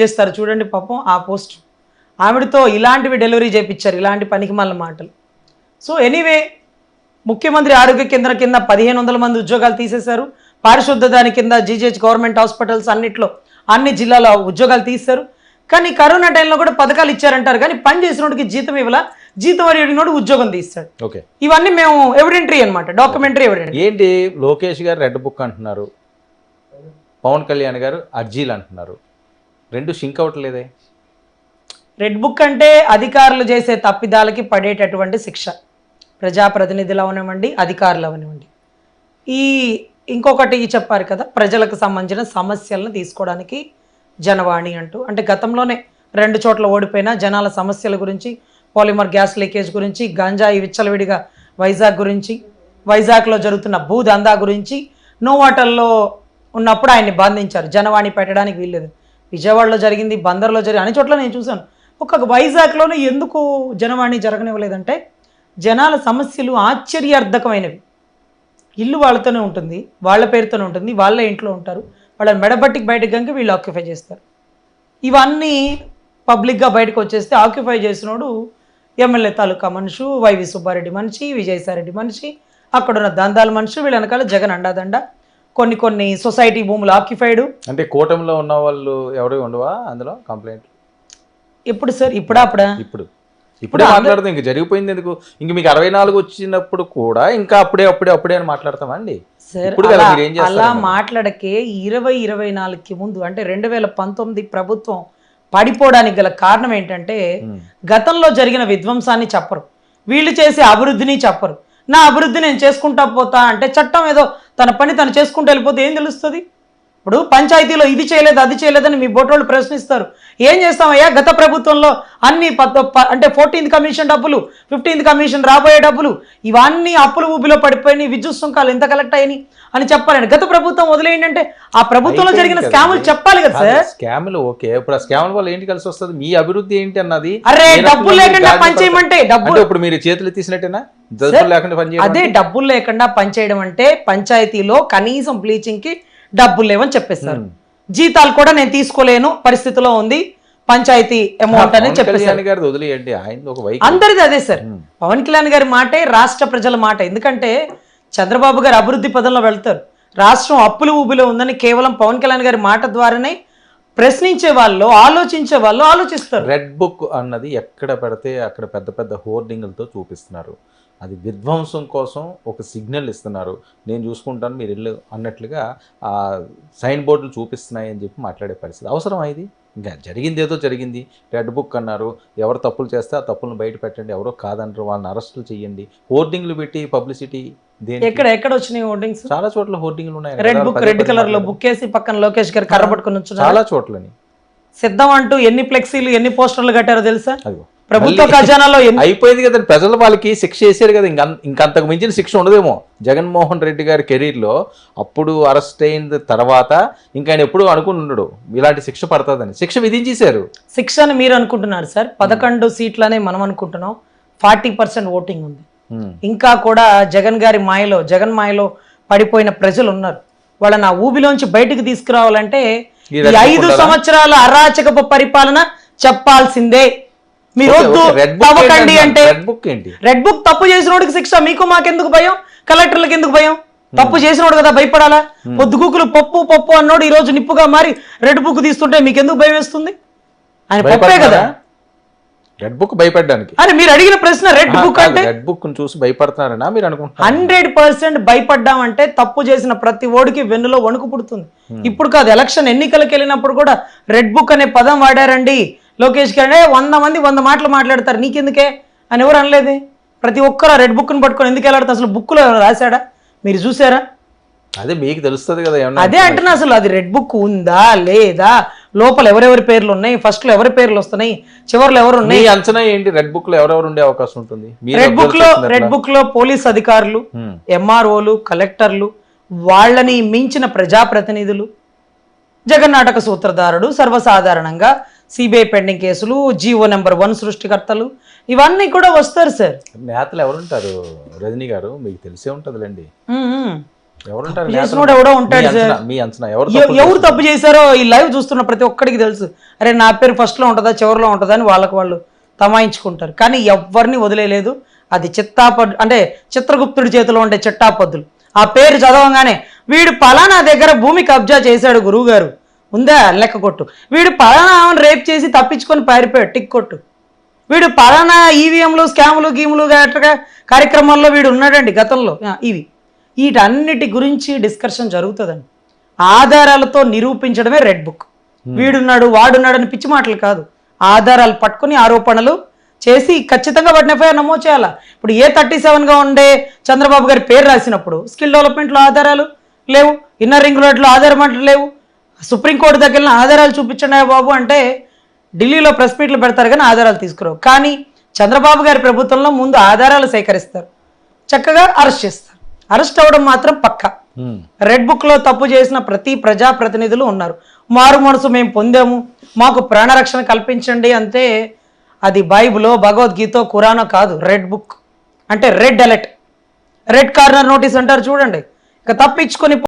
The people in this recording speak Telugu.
చేస్తారు చూడండి పాపం ఆ పోస్ట్, ఆవిడతో ఇలాంటివి డెలివరీ చేయించారు, ఇలాంటి పనికి మళ్ళీ మాటలు. సో ఎనీవే, ముఖ్యమంత్రి ఆరోగ్య కేంద్రం కింద 1500 మంది ఉద్యోగాలు తీసేశారు. పారిశుద్ధ దాని కింద జీజీహెచ్ గవర్నమెంట్ హాస్పిటల్స్ అన్నిట్లో అన్ని జిల్లాలో ఉద్యోగాలు తీశారు. కానీ కరోనా టైంలో కూడా పథకాలు ఇచ్చారంటారు, కానీ పని చేసినోడికి జీతం ఇవ్వాల, జీతం అడిగినోడు ఉద్యోగం తీస్తాడు. ఓకే, ఇవన్నీ మేము ఎవిడెంటరీ అనమాట, డాక్యుమెంటరీ ఎవిడెంటరీ. ఏంటి లోకేష్ గారు రెడ్ బుక్ అంటున్నారు, పవన్ కళ్యాణ్ గారు అర్జీలు అంటున్నారు, రెండు సింక్ అవ్వట్లేదే. రెడ్ బుక్ అంటే అధికారులు చేసే తప్పిదాలకి పడేటటువంటి శిక్ష, ప్రజాప్రతినిధులు అవనివ్వండి, అధికారులు అవనివ్వండి. ఇంకొకటి చెప్పారు కదా, ప్రజలకు సంబంధించిన సమస్యలను తీసుకోవడానికి జనవాణి అంటూ, అంటే గతంలోనే 2 చోట్ల ఓడిపోయిన జనాల సమస్యల గురించి, పాలిమర్ గ్యాస్ లీకేజ్ గురించి, గంజాయి విచ్చలవిడిగా వైజాగ్ గురించి, వైజాగ్లో జరుగుతున్న భూదందా గురించి, నోవాటల్లో ఉన్నప్పుడు ఆయన్ని బంధించారు, జనవాణి పెట్టడానికి వీల్లేదు. విజయవాడలో జరిగింది, బందర్లో జరిగింది, అన్ని చోట్ల నేను చూశాను. ఒక వైజాగ్లోనే ఎందుకు జనవాణి జరగనివ్వలేదంటే జనాల సమస్యలు ఆశ్చర్యార్థకమైనవి. ఇల్లు వాళ్ళతోనే ఉంటుంది, వాళ్ళ పేరుతోనే ఉంటుంది, వాళ్ళ ఇంట్లో ఉంటారు, వాళ్ళని మెడబట్టికి బయటకు కనుక వీళ్ళు ఆక్యుపై చేస్తారు. ఇవన్నీ పబ్లిక్గా బయటకు వచ్చేస్తే ఆక్యుపై చేసినోడు ఎమ్మెల్యే తాలూకా మనిషి, వైవి సుబ్బారెడ్డి మనిషి, విజయసాయిరెడ్డి మనిషి, అక్కడున్న దందాల మనిషి, వీళ్ళ వెనకాల జగన్ అండాదండ, కొన్ని సొసైటీ భూములు ఆక్యుపైడ్. అంటే కూటమిలో ఉన్న వాళ్ళు ఎవరు ఉండవా అందులో కంప్లైంట్? ఎప్పుడు సార్? అప్పుడా? ఇప్పుడే మాట్లాడతాం, ఇంక జరిగిపోయింది ఎందుకు? ఇంక మీకు 64 వచ్చినప్పుడు కూడా ఇంకా అప్పుడే అని మాట్లాడతామండి సార్. అలా మాట్లాడకే 2024కి ముందు అంటే 2019 ప్రభుత్వం పడిపోవడానికి గల కారణం ఏంటంటే గతంలో జరిగిన విధ్వంసాన్ని చెప్పరు, వీళ్ళు చేసే అభివృద్ధిని చెప్పరు. నా అభివృద్ధి నేను చేసుకుంటా పోతా అంటే చట్టం ఏదో తన పని తను చేసుకుంటూ వెళ్ళిపోతే ఏం తెలుస్తుంది? ఇప్పుడు పంచాయతీలో ఇది చేయలేదు అది చేయలేదని మీ బోటోళ్ళు ప్రశ్నిస్తారు. ఏం చేస్తామయ్యా, గత ప్రభుత్వంలో అన్ని అంటే 14th కమిషన్ డబ్బులు, 15th కమిషన్ రాబోయే డబ్బులు, ఇవన్నీ అప్పులు ఊబిలో పడిపోయినాయి, విద్యుత్ సుంకాలు ఎంత కలెక్ట్ అయినాయి అని చెప్పాలండి. గత ప్రభుత్వం వదిలేయండి, ఆ ప్రభుత్వంలో జరిగిన స్కాములు చెప్పాలి కదా సార్. స్కాములు ఓకే, ఇప్పుడు ఆ స్కాముల వల్ల ఏంటి కలిసి వస్తుంది, మీ అభివృద్ధి ఏంటి అన్నది. అరే డబ్బులు లేకుండా పనిచేయమంటే డబ్బులు ఇప్పుడు మీరు చేతులు తీసినట్టేనా? అదే డబ్బులు లేకుండా పనిచేయడం అంటే పంచాయతీలో కనీసం బ్లీచింగ్ కి డబ్బులు లేవని చెప్పేస్తారు, జీతాలు కూడా నేను తీసుకోలేను పరిస్థితిలో ఉంది పంచాయతీ అమౌంట్ అని చెప్పేసారు. అందరిది అదే సార్. పవన్ కళ్యాణ్ గారి మాటే రాష్ట్ర ప్రజల మాట. ఎందుకంటే చంద్రబాబు గారు అభివృద్ధి పదంలో వెళ్తారు, రాష్ట్రం అప్పులు ఊబిలో ఉందని కేవలం పవన్ కళ్యాణ్ గారి మాట ద్వారానే ప్రశ్నించే వాళ్ళు, ఆలోచించే వాళ్ళు ఆలోచిస్తారు. రెడ్ బుక్ అన్నది ఎక్కడ పెడితే అక్కడ పెద్ద పెద్ద హోర్డింగ్లతో చూపిస్తున్నారు, అది విధ్వంసం కోసం ఒక సిగ్నల్ ఇస్తున్నారు. నేను చూసుకుంటాను మీరు ఇల్లు అన్నట్లుగా ఆ సైన్ బోర్డులు చూపిస్తున్నాయి అని చెప్పి మాట్లాడే పరిస్థితి అవసరం. ఇది ఇంకా జరిగింది ఏదో జరిగింది, రెడ్ బుక్ అన్నారు, ఎవరు తప్పులు చేస్తే ఆ తప్పులను బయట పెట్టండి, ఎవరో కాదంటారు వాళ్ళని అరెస్టులు చేయండి, హోర్డింగ్లు పెట్టి పబ్లిసిటీ. ఎక్కడ వచ్చినాయి హోర్డింగ్స్? చాలా చోట్ల హోర్డింగ్లు ఉన్నాయి. రెడ్ బుక్, రెడ్ కలర్ లో బుక్ వేసి పక్కన లోకేష్ గారు కర్ర పట్టుకుని చాలా చోట్లని సిద్ధం అంటూ ఎన్ని ఫ్లెక్సీలు ఎన్ని పోస్టర్లు కట్టారో తెలుసా? ప్రభుత్వ ఖజానాలో అయిపోయింది కదా, ప్రజలు వాళ్ళకి శిక్ష చేశారు కదా, ఇంకంతకు మించిన శిక్ష ఉండదేమో. జగన్మోహన్ రెడ్డి గారి కెరీర్లో అప్పుడు అరెస్ట్ అయిన తర్వాత ఇంకా ఆయన ఎప్పుడు అనుకుని ఉండడు ఇలాంటి శిక్ష పడుతుందని, శిక్ష విధించేశారు. శిక్ష అని మీరు అనుకుంటున్నారు సార్, 11 సీట్లనే మనం అనుకుంటున్నాం, 40% ఓటింగ్ ఉంది. ఇంకా కూడా జగన్ మాయలో పడిపోయిన ప్రజలు ఉన్నారు. వాళ్ళని ఆ ఊబిలోంచి బయటకు తీసుకురావాలంటే 5 సంవత్సరాల అరాచకపు పరిపాలన చెప్పాల్సిందే. మీరు తవ్వకండి అంటే రెడ్ బుక్ తప్పు చేసినోడికి శిక్ష, మీకు మాకెందుకు భయం, కలెక్టర్లకు ఎందుకు భయం? తప్పు చేసినోడు కదా భయపడాలా? పొద్దుగుకులు పప్పు అన్నోడు ఈ రోజు నిప్పుగా మారి రెడ్ బుక్ తీస్తుంటే మీకు ఎందుకు భయం వేస్తుంది? ఆయన పప్పే కదా. రెడ్ బుక్ భయపడడానికి అరే మీరు అడిగిన ప్రశ్న రెడ్ బుక్ అంటే రెడ్ బుక్ చూసి భయపడుతున్నారనా మీరు అనుకుంటున్నారు? 100% భయపడ్డామంటే తప్పు చేసిన ప్రతి ఓడికి వెన్నులో వణుకు పుడుతుంది. ఇప్పుడు కాదు, ఎలక్షన్ ఎన్నికలకు వెళ్ళినప్పుడు కూడా రెడ్ బుక్ అనే పదం వాడారండి లోకేష్ గారే. 100 మంది 100 మాటలు మాట్లాడతారు, నీకెందుకే అని ఎవరు అనలేదు. ప్రతి ఒక్కరు రెడ్ బుక్ని పట్టుకొని ఎందుకు వెళ్ళాడుతారు? అసలు బుక్లో రాశాడా? మీరు చూసారా? అదే మీకు తెలుస్తుంది కదా. అదే అంటున్నా, అసలు అది రెడ్ బుక్ ఉందా లేదా, లోపల ఎవరెవరి పేర్లు ఉన్నాయి, ఫస్ట్ లో ఎవరి పేర్లు వస్తున్నాయి, చివరిలో ఎవరు ఉన్నాయి, అంచనా ఏంటి? రెడ్ బుక్ లో ఎవరెవరు ఉండే అవకాశం ఉంటుంది? రెడ్ బుక్ లో పోలీస్ అధికారులు, ఎంఆర్ఓలు, కలెక్టర్లు, వాళ్ళని మించిన ప్రజాప్రతినిధులు, జగన్నాటక సూత్రధారుడు, సర్వసాధారణంగా సిబిఐ పెండింగ్ కేసులు, జీవో నెంబర్ 1 సృష్టికర్తలు, ఇవన్నీ కూడా వస్తారు సార్. నేతలు ఎవరుంటారు రజనీ గారు? మీకు తెలిసే ఉంటుందిలేండి. ఎవరుంటారు చేసినోడు ఎవడో ఉంటాడు సార్. మీ అంచనా ఎవరు ఎవరు తప్పు చేశారో ఈ లైవ్ చూస్తున్న ప్రతి ఒక్కడికి తెలుసు. అరే నా పేరు ఫస్ట్లో ఉంటుందా చివరిలో ఉంటుందా అని వాళ్ళకి వాళ్ళు తమాయించుకుంటారు. కానీ ఎవరిని వదిలేదు. అది అంటే చిత్రగుప్తుడి చేతిలో ఉండే చిట్టాపద్దులు. ఆ పేరు చదవంగానే వీడు పలానా దగ్గర భూమి కబ్జా చేశాడు గురువు గారు ఉందా లెక్క కొట్టు, వీడు పలానా రేప్ చేసి తప్పించుకొని పారిపోయాడు టిక్ కొట్టు, వీడు పలానా ఈవీఎంలు స్కాములు గీములు గట్రా కార్యక్రమాల్లో వీడు ఉన్నాడండి గతంలో, ఇవి వీటన్నిటి గురించి డిస్కషన్ జరుగుతుందండి. ఆధారాలతో నిరూపించడమే రెడ్ బుక్. వీడున్నాడు వాడున్నాడు అని పిచ్చి మాటలు కాదు, ఆధారాలు పట్టుకుని ఆరోపణలు చేసి ఖచ్చితంగా వాటిని ఎఫ్ఐఆర్ నమోదు చేయాలా. ఇప్పుడు A37గా ఉండే చంద్రబాబు గారి పేరు రాసినప్పుడు స్కిల్ డెవలప్మెంట్లో ఆధారాలు లేవు, ఇన్నర్ రింగ్ రోడ్లో ఆధారం లేవు, సుప్రీంకోర్టు దగ్గర ఆధారాలు చూపించండి బాబు అంటే ఢిల్లీలో ప్రెస్ మీట్లు పెడతారు కానీ ఆధారాలు తీసుకురావు. కానీ చంద్రబాబు గారి ప్రభుత్వంలో ముందు ఆధారాలు సేకరిస్తారు, చక్కగా అరెస్ట్ చేస్తారు. అరెస్ట్ అవ్వడం మాత్రం పక్కా. రెడ్ బుక్లో తప్పు చేసిన ప్రతి ప్రజాప్రతినిధులు ఉన్నారు. మారు మనసు మేము పొందాము, మాకు ప్రాణరక్షణ కల్పించండి అంటే అది బైబిలో భగవద్గీత ఖురానో కాదు, రెడ్ బుక్ అంటే red alert, red corner notice అంటారు చూడండి. ఇక తప్పించుకొని